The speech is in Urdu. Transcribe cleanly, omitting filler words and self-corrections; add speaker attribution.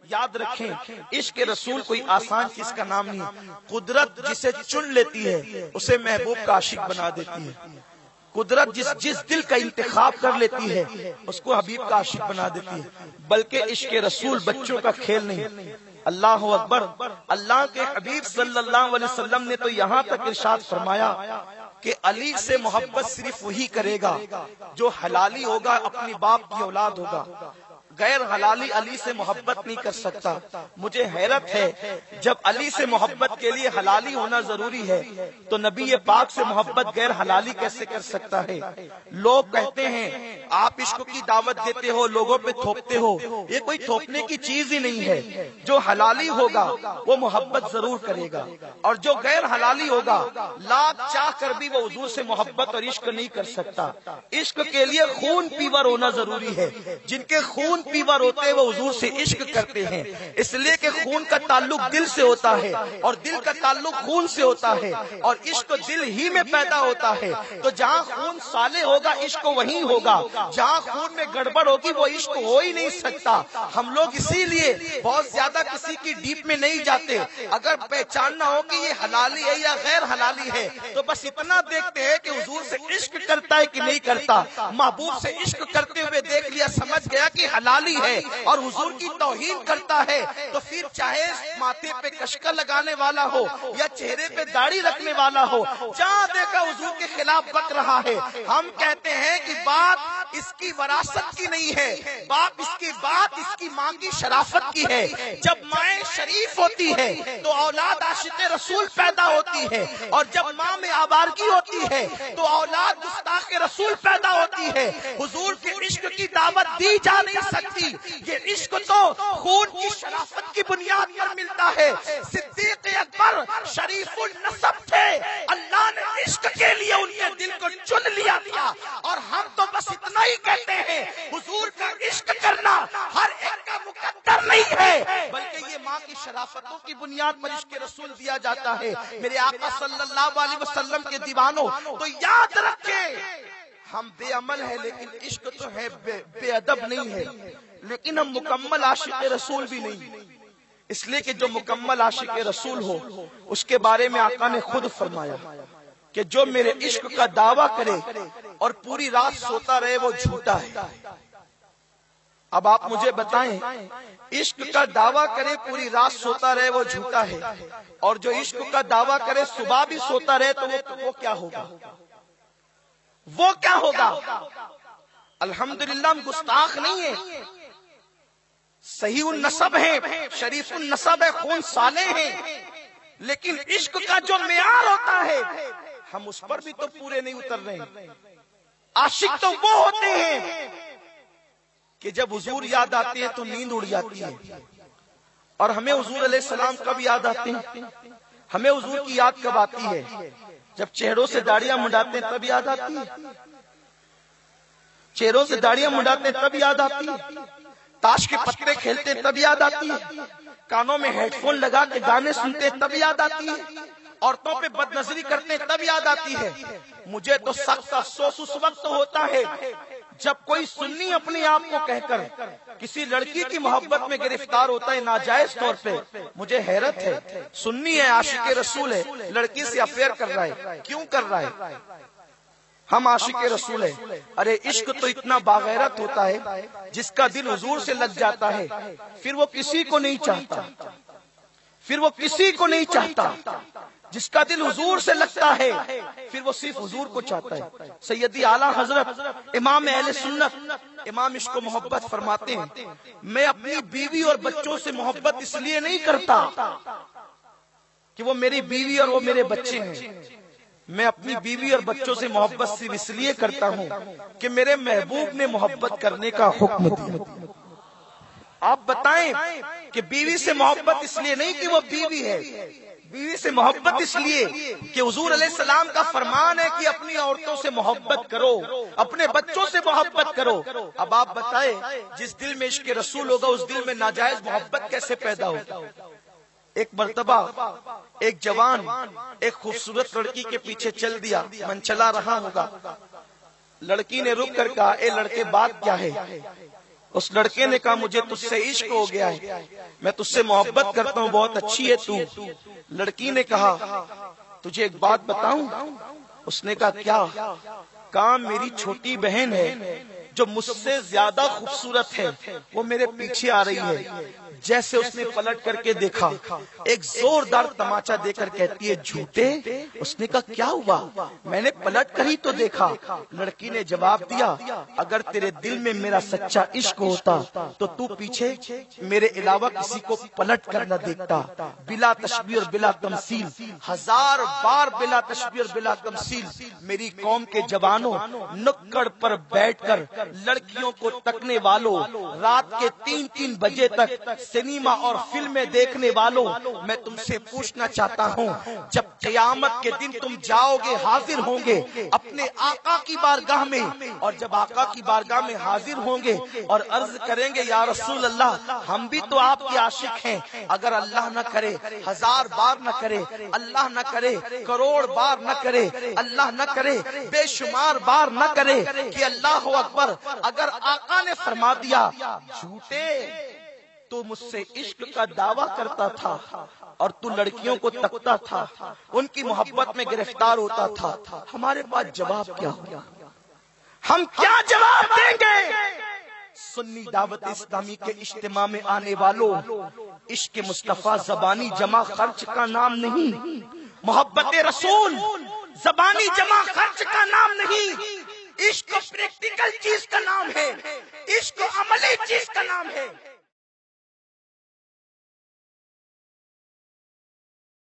Speaker 1: یاد رکھیں عشق رسول کوئی آسان چیز کا نام نہیں. قدرت جسے چن لیتی ہے اسے محبوب کا عاشق بنا دیتی ہے. قدرت جس دل کا انتخاب کر لیتی ہے اس کو حبیب کا عاشق بنا دیتی ہے. بلکہ عشق رسول بچوں کا کھیل نہیں. اللہ اکبر. اللہ کے حبیب صلی اللہ علیہ وسلم نے تو یہاں تک ارشاد فرمایا کہ علی سے محبت صرف وہی کرے گا جو حلالی ہوگا، اپنی باپ کی اولاد ہوگا. غیر حلالی علی سے محبت نہیں کر سکتا. مجھے حیرت ہے جب علی سے محبت کے لیے حلالی ہونا ضروری ہے تو نبی پاک سے محبت غیر حلالی کیسے کر سکتا ہے؟ لوگ کہتے ہیں آپ عشق کی دعوت دیتے ہو، لوگوں پہ تھوپتے ہو. یہ کوئی تھوپنے کی چیز ہی نہیں ہے. جو حلالی ہوگا وہ محبت ضرور کرے گا، اور جو غیر حلالی ہوگا لاکھ چاہ کر بھی وہ حضور سے محبت اور عشق نہیں کر سکتا. عشق کے لیے خون پیور ہونا ضروری ہے. جن کے خون پیور ہوتے ہیں وہ حضور سے عشق کرتے ہیں، اس لیے کہ خون کا تعلق دل سے ہوتا ہے اور دل کا تعلق خون سے ہوتا ہے، اور عشق دل ہی میں پیدا ہوتا ہے. تو جہاں خون صالح ہوگا عشق وہیں ہوگا، جہاں خون میں گڑبڑ ہوگی وہ عشق ہو ہی نہیں سکتا. ہم لوگ اسی لیے بہت زیادہ کسی کی ڈیپ میں نہیں جاتے. اگر پہچاننا ہو کہ یہ حلالی ہے یا غیر حلالی ہے تو بس اتنا دیکھتے ہیں کہ حضور سے عشق کرتا ہے کہ نہیں کرتا. محبوب سے عشق کرتے ہوئے دیکھ لیا، سمجھ گیا کہ حلالی ہے اور حضور کی توہین کرتا ہے، تو پھر چاہے ماتھے پہ کشکا لگانے والا ہو یا چہرے پہ داڑھی رکھنے والا ہو، جہاں دیکھا حضور کے خلاف بک رہا ہے. ہم کہتے ہیں کہ بات اس کی وراثت کی نہیں ہے، باپ اس کی بات اس کی ماں کی شرافت کی ہے. جب ماں شریف ہوتی ہے تو اولاد عاشق رسول پیدا ہوتی ہے، اور جب ماں میں آوارگی ہوتی ہے تو اولاد گستاخ رسول پیدا ہوتی ہے. حضور کے عشق کی دعوت دی جا نہیں سکتی. یہ عشق تو خون کی شرافت کی بنیاد پر ملتا ہے. صدیق اکبر شریف النسب تھے، اللہ نے عشق کے لیے ان کے دل کو چن لیا تھا. اور ہم تو بس اتنا ہی کہتے ہیں حضور کا عشق کرنا ہر ایک کا مقدر نہیں ہے، بلکہ یہ ماں کی شرافتوں کی بنیاد پر عشق رسول دیا جاتا ہے. میرے آقا صلی اللہ علیہ وسلم کے دیوانوں تو یاد رکھیں، ہم بے عمل ہیں لیکن عشق تو ہے، بے ادب نہیں ہے، لیکن ہم مکمل عاشق رسول بھی نہیں. اس لیے کہ جو مکمل عاشق رسول ہو اس کے بارے میں آقا نے خود فرمایا کہ جو میرے عشق کا دعویٰ کرے اور پوری رات سوتا رہے وہ جھوٹا ہے. اب آپ مجھے بتائیں، عشق کا دعویٰ کرے پوری رات سوتا رہے وہ جھوٹا ہے، اور جو عشق کا دعویٰ کرے صبح بھی سوتا رہے تو وہ کیا ہوگا؟ وہ کیا ہوگا؟ الحمدللہ ہم گستاخ نہیں ہیں، صحیح النسب ہیں، شریف النسب ہے، خون صالح ہیں، لیکن عشق کا جو معیار ہوتا ہے ہم اس پر بھی تو پورے نہیں اتر رہے. عاشق تو وہ ہوتے ہیں کہ جب حضور یاد آتے ہیں تو نیند اڑ جاتی ہے. اور ہمیں حضور علیہ السلام کب یاد آتے ہیں؟ ہمیں حضور کی یاد کب آتی ہے؟ جب چہروں سے داڑیاں منڈاتے ہیں تب یاد آتی ہے. چہروں سے داڑیاں منڈاتے ہیں تب یاد آتی ہے. تاش کے پتے کھیلتے ہیں تب یاد آتی ہے. کانوں میں ہیڈ فون لگا کے گانے سنتے ہیں تب یاد آتی ہے. عورتوں پہ بد نظری کرتے ہیں تب یاد آتی ہے. مجھے تو سخت افسوس اس وقت ہوتا ہے جب کوئی سنی اپنے آپ کو کہہ کر کسی لڑکی کی محبت میں گرفتار ہوتا ہے ناجائز طور پہ. مجھے حیرت ہے، سنی ہے، عاشق رسول ہے، لڑکی سے افیئر کر رہا ہے. کیوں کر رہا ہے؟ ہم عاشق رسول ہیں. ارے عشق تو اتنا باغیرت ہوتا ہے جس کا دل حضور سے لگ جاتا ہے پھر وہ کسی کو نہیں چاہتا، پھر وہ کسی کو نہیں چاہتا. جس کا دل حضور سے لگتا ہے پھر وہ صرف حضور کو چاہتا ہے. سیدی اعلیٰ حضرت امام اہل سنت امام عشق و محبت فرماتے ہیں، میں اپنی بیوی اور بچوں سے محبت اس لیے نہیں کرتا کہ وہ میری بیوی اور وہ میرے بچے ہیں، میں اپنی بیوی اور بچوں سے محبت صرف اس لیے کرتا ہوں کہ میرے محبوب نے محبت کرنے کا حکم دیا. آپ بتائیں کہ بیوی سے محبت اس لیے نہیں کہ وہ بیوی ہے، بیوی سے محبت اس لیے کہ حضور علیہ السلام کا فرمان ہے کہ اپنی عورتوں سے محبت کرو، اپنے بچوں سے محبت کرو. اب آپ بتائیں جس دل میں عشق رسول ہوگا اس دل میں ناجائز محبت کیسے پیدا ہوگا؟ ایک مرتبہ ایک جوان ایک خوبصورت لڑکی کے پیچھے چل دیا، من چلا رہا ہوگا. لڑکی نے رک کر کہا، اے لڑکے بات کیا ہے؟ اس لڑکے نے کہا مجھے تجھ سے عشق ہو گیا ہے، میں تجھ سے محبت کرتا ہوں، بہت اچھی ہے تو۔ لڑکی نے کہا تجھے ایک بات بتاؤں؟ اس نے کہا کیا؟ کہا میری چھوٹی بہن ہے جو مجھ سے زیادہ خوبصورت ہے، وہ میرے پیچھے آ رہی ہے۔ جیسے اس نے پلٹ کر کے دیکھا، ایک زوردار تماچا دے کر کہتی ہے جھوٹے۔ اس نے کہا کیا ہوا؟ میں نے پلٹ کر ہی تو دیکھا۔ لڑکی نے جواب دیا اگر تیرے دل میں میرا سچا عشق ہوتا تو تو پیچھے میرے علاوہ کسی کو پلٹ کر نہ دیکھتا۔ بلا تشبیہ اور بلا تمثیل، 1000 بار بلا تشبیہ اور بلا تمثیل، میری قوم کے جوانوں، نکڑ پر بیٹھ کر لڑکیوں کو تکنے والوں، رات کے 3-3 بجے تک سنیما اور فلمیں دیکھنے والوں، میں تم سے پوچھنا چاہتا ہوں جب قیامت کے دن تم جاؤ گے، حاضر ہوں گے اپنے آقا کی بارگاہ میں، اور جب آقا کی بارگاہ میں حاضر ہوں گے اور عرض کریں گے یا رسول اللہ ہم بھی تو آپ کے عاشق ہیں، اگر اللہ نہ کرے 1000 بار نہ کرے، اللہ نہ کرے کروڑ بار نہ کرے، اللہ نہ کرے بے شمار بار نہ کرے کہ اللہ اکبر، اگر آقا نے فرما دیا جھوٹے تو مجھ سے عشق کا دعویٰ کرتا تھا اور تو لڑکیوں کو تکتا تھا، ان کی محبت میں گرفتار ہوتا تھا، ہمارے پاس جواب کیا ہوگا؟ ہم کیا جواب دیں گے؟ سنی دعوت اسلامی کے اجتماع میں آنے والوں، عشق مصطفیٰ زبانی جمع خرچ کا نام نہیں، محبت رسول زبانی جمع خرچ کا نام نہیں، عشق پریکٹیکل چیز کا نام ہے، عشق عملی چیز کا نام ہے۔